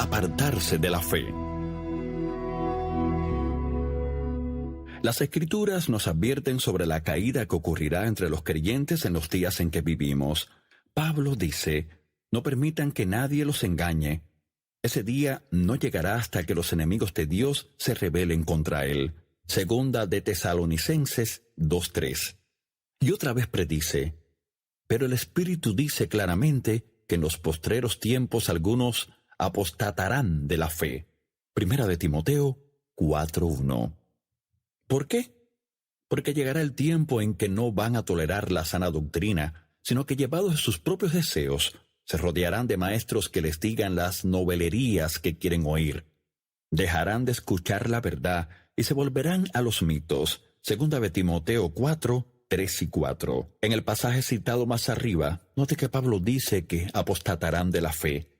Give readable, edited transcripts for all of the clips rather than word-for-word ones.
apartarse de la fe. Las Escrituras nos advierten sobre la caída que ocurrirá entre los creyentes en los días en que vivimos. Pablo dice: no permitan que nadie los engañe. Ese día no llegará hasta que los enemigos de Dios se rebelen contra él. Segunda de Tesalonicenses 2:3. Y otra vez predice: pero el Espíritu dice claramente que en los postreros tiempos algunos apostatarán de la fe. Primera de Timoteo 4:1. ¿Por qué? Porque llegará el tiempo en que no van a tolerar la sana doctrina, sino que llevados de sus propios deseos, se rodearán de maestros que les digan las novelerías que quieren oír. Dejarán de escuchar la verdad y se volverán a los mitos. Segunda de Timoteo 4:3 y 4. En el pasaje citado más arriba, note que Pablo dice que apostatarán de la fe.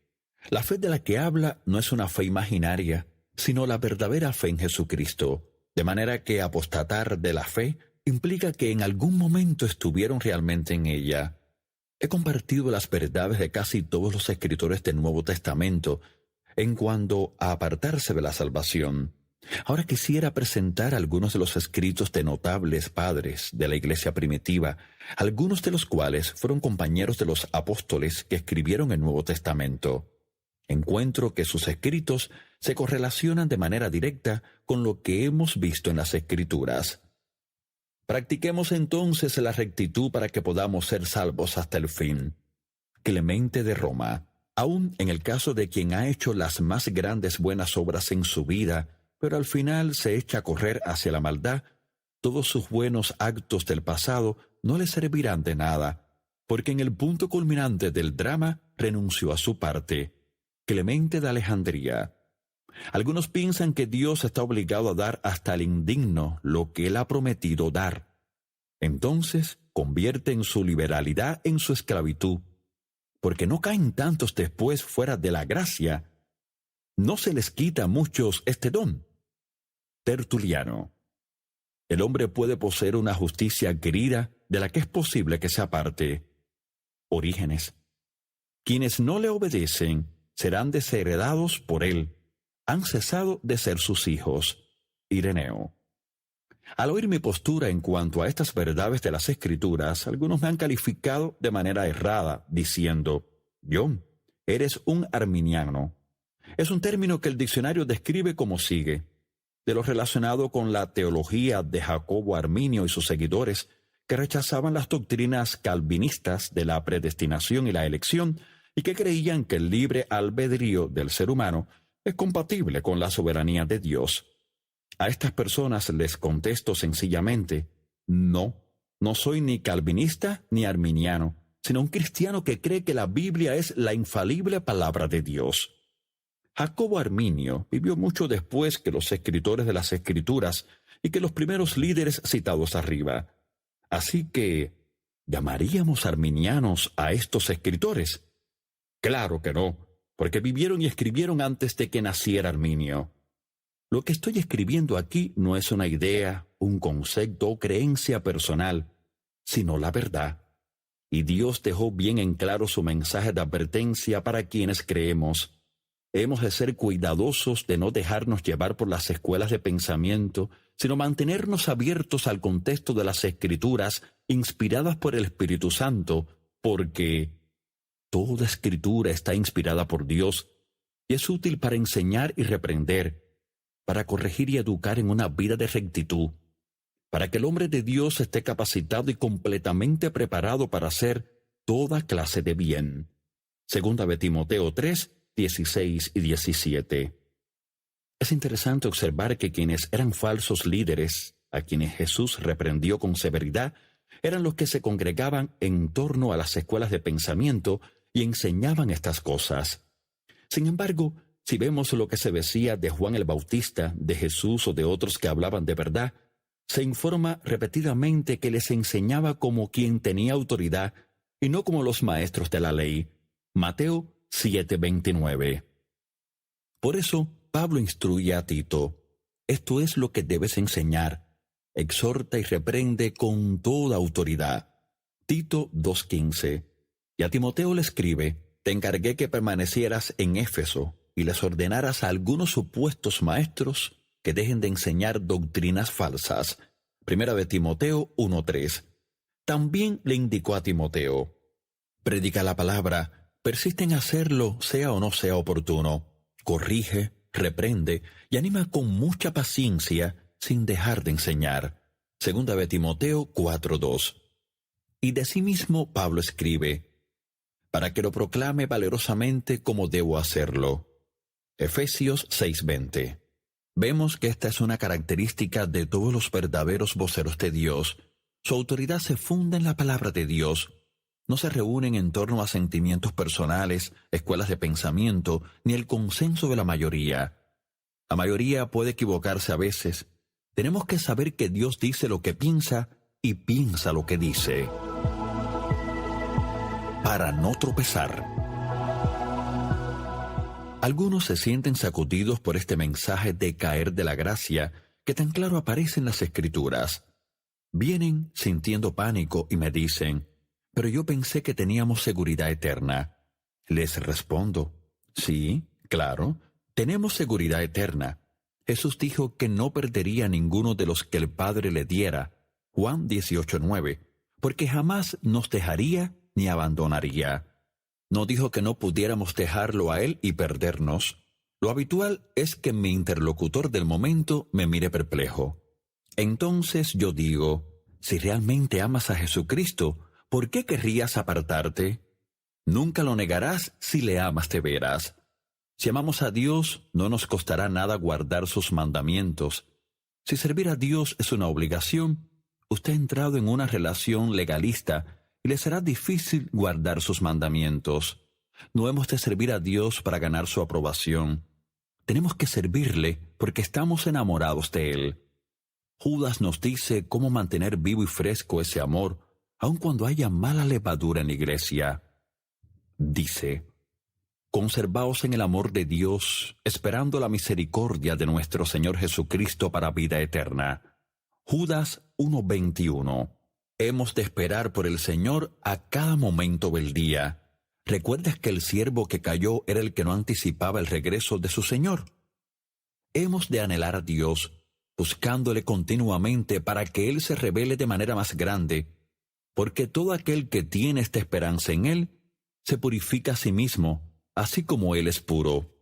La fe de la que habla no es una fe imaginaria, sino la verdadera fe en Jesucristo. De manera que apostatar de la fe implica que en algún momento estuvieron realmente en ella. He compartido las verdades de casi todos los escritores del Nuevo Testamento en cuanto a apartarse de la salvación. Ahora quisiera presentar algunos de los escritos de notables padres de la iglesia primitiva, algunos de los cuales fueron compañeros de los apóstoles que escribieron el Nuevo Testamento. Encuentro que sus escritos se correlacionan de manera directa con lo que hemos visto en las Escrituras. Practiquemos entonces la rectitud para que podamos ser salvos hasta el fin. Clemente de Roma. Aun en el caso de quien ha hecho las más grandes buenas obras en su vida, pero al final se echa a correr hacia la maldad, todos sus buenos actos del pasado no le servirán de nada, porque en el punto culminante del drama renunció a su parte. Clemente de Alejandría. Algunos piensan que Dios está obligado a dar hasta al indigno lo que Él ha prometido dar. Entonces convierten su liberalidad en su esclavitud, porque no caen tantos después fuera de la gracia. ¿No se les quita a muchos este don? Tertuliano. El hombre puede poseer una justicia adquirida de la que es posible que se aparte. Orígenes. Quienes no le obedecen serán desheredados por él. Han cesado de ser sus hijos. Ireneo. Al oír mi postura en cuanto a estas verdades de las Escrituras, algunos me han calificado de manera errada, diciendo: John, eres un arminiano. Es un término que el diccionario describe como sigue: de lo relacionado con la teología de Jacobo Arminio y sus seguidores, que rechazaban las doctrinas calvinistas de la predestinación y la elección, y que creían que el libre albedrío del ser humano es compatible con la soberanía de Dios. A estas personas les contesto sencillamente: no soy ni calvinista ni arminiano, sino un cristiano que cree que la Biblia es la infalible palabra de Dios. Jacobo Arminio vivió mucho después que los escritores de las Escrituras y que los primeros líderes citados arriba. Así que, ¿llamaríamos arminianos a estos escritores? Claro que no, porque vivieron y escribieron antes de que naciera Arminio. Lo que estoy escribiendo aquí no es una idea, un concepto o creencia personal, sino la verdad. Y Dios dejó bien en claro su mensaje de advertencia para quienes creemos. Hemos de ser cuidadosos de no dejarnos llevar por las escuelas de pensamiento, sino mantenernos abiertos al contexto de las Escrituras inspiradas por el Espíritu Santo, porque toda Escritura está inspirada por Dios y es útil para enseñar y reprender, para corregir y educar en una vida de rectitud, para que el hombre de Dios esté capacitado y completamente preparado para hacer toda clase de bien. Segunda de Timoteo 3:16 y 17. Es interesante observar que quienes eran falsos líderes, a quienes Jesús reprendió con severidad, eran los que se congregaban en torno a las escuelas de pensamiento y enseñaban estas cosas. Sin embargo, si vemos lo que se decía de Juan el Bautista, de Jesús o de otros que hablaban de verdad, se informa repetidamente que les enseñaba como quien tenía autoridad y no como los maestros de la ley. Mateo 7:29. Por eso, Pablo instruye a Tito: esto es lo que debes enseñar. Exhorta y reprende con toda autoridad. Tito 2:15. Y a Timoteo le escribe: te encargué que permanecieras en Éfeso, y les ordenaras a algunos supuestos maestros que dejen de enseñar doctrinas falsas. Primera de Timoteo 1:3. También le indicó a Timoteo: predica la palabra, persiste en hacerlo, sea o no sea oportuno. Corrige, reprende y anima con mucha paciencia, sin dejar de enseñar. Segunda de Timoteo 4:2. Y de sí mismo Pablo escribe: para que lo proclame valerosamente como debo hacerlo. Efesios 6:20. Vemos que esta es una característica de todos los verdaderos voceros de Dios. Su autoridad se funda en la palabra de Dios. No se reúnen en torno a sentimientos personales, escuelas de pensamiento, ni el consenso de la mayoría. La mayoría puede equivocarse a veces. Tenemos que saber que Dios dice lo que piensa y piensa lo que dice. Para no tropezar. Algunos se sienten sacudidos por este mensaje de caer de la gracia que tan claro aparece en las Escrituras. Vienen sintiendo pánico y me dicen: pero yo pensé que teníamos seguridad eterna. Les respondo: sí, claro, tenemos seguridad eterna. Jesús dijo que no perdería a ninguno de los que el Padre le diera, Juan 18:9, porque jamás nos dejaría ni abandonaría. No dijo que no pudiéramos dejarlo a Él y perdernos. Lo habitual es que mi interlocutor del momento me mire perplejo. Entonces yo digo: si realmente amas a Jesucristo, ¿por qué querrías apartarte? Nunca lo negarás si le amas de veras. Si amamos a Dios, no nos costará nada guardar sus mandamientos. Si servir a Dios es una obligación, usted ha entrado en una relación legalista y le será difícil guardar sus mandamientos. No hemos de servir a Dios para ganar su aprobación. Tenemos que servirle porque estamos enamorados de Él. Judas nos dice cómo mantener vivo y fresco ese amor, aun cuando haya mala levadura en la iglesia. Dice: conservaos en el amor de Dios, esperando la misericordia de nuestro Señor Jesucristo para vida eterna. Judas 1:21. Hemos de esperar por el Señor a cada momento del día. ¿Recuerdas que el siervo que cayó era el que no anticipaba el regreso de su Señor? Hemos de anhelar a Dios, buscándole continuamente para que Él se revele de manera más grande, porque todo aquel que tiene esta esperanza en Él se purifica a sí mismo, así como Él es puro.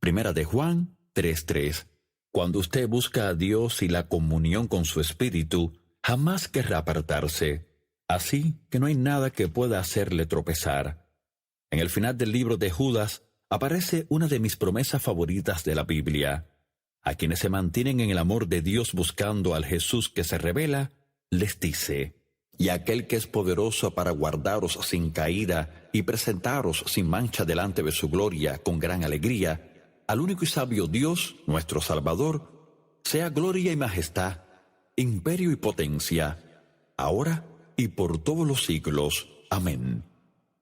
Primera de Juan 3:3. Cuando usted busca a Dios y la comunión con su espíritu, jamás querrá apartarse. Así que no hay nada que pueda hacerle tropezar. En el final del libro de Judas aparece una de mis promesas favoritas de la Biblia. A quienes se mantienen en el amor de Dios buscando al Jesús que se revela, les dice: y aquel que es poderoso para guardaros sin caída y presentaros sin mancha delante de su gloria con gran alegría, al único y sabio Dios, nuestro Salvador, sea gloria y majestad, imperio y potencia, ahora y por todos los siglos. Amén.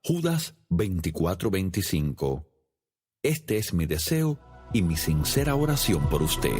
Judas 24:25. Este es mi deseo y mi sincera oración por usted.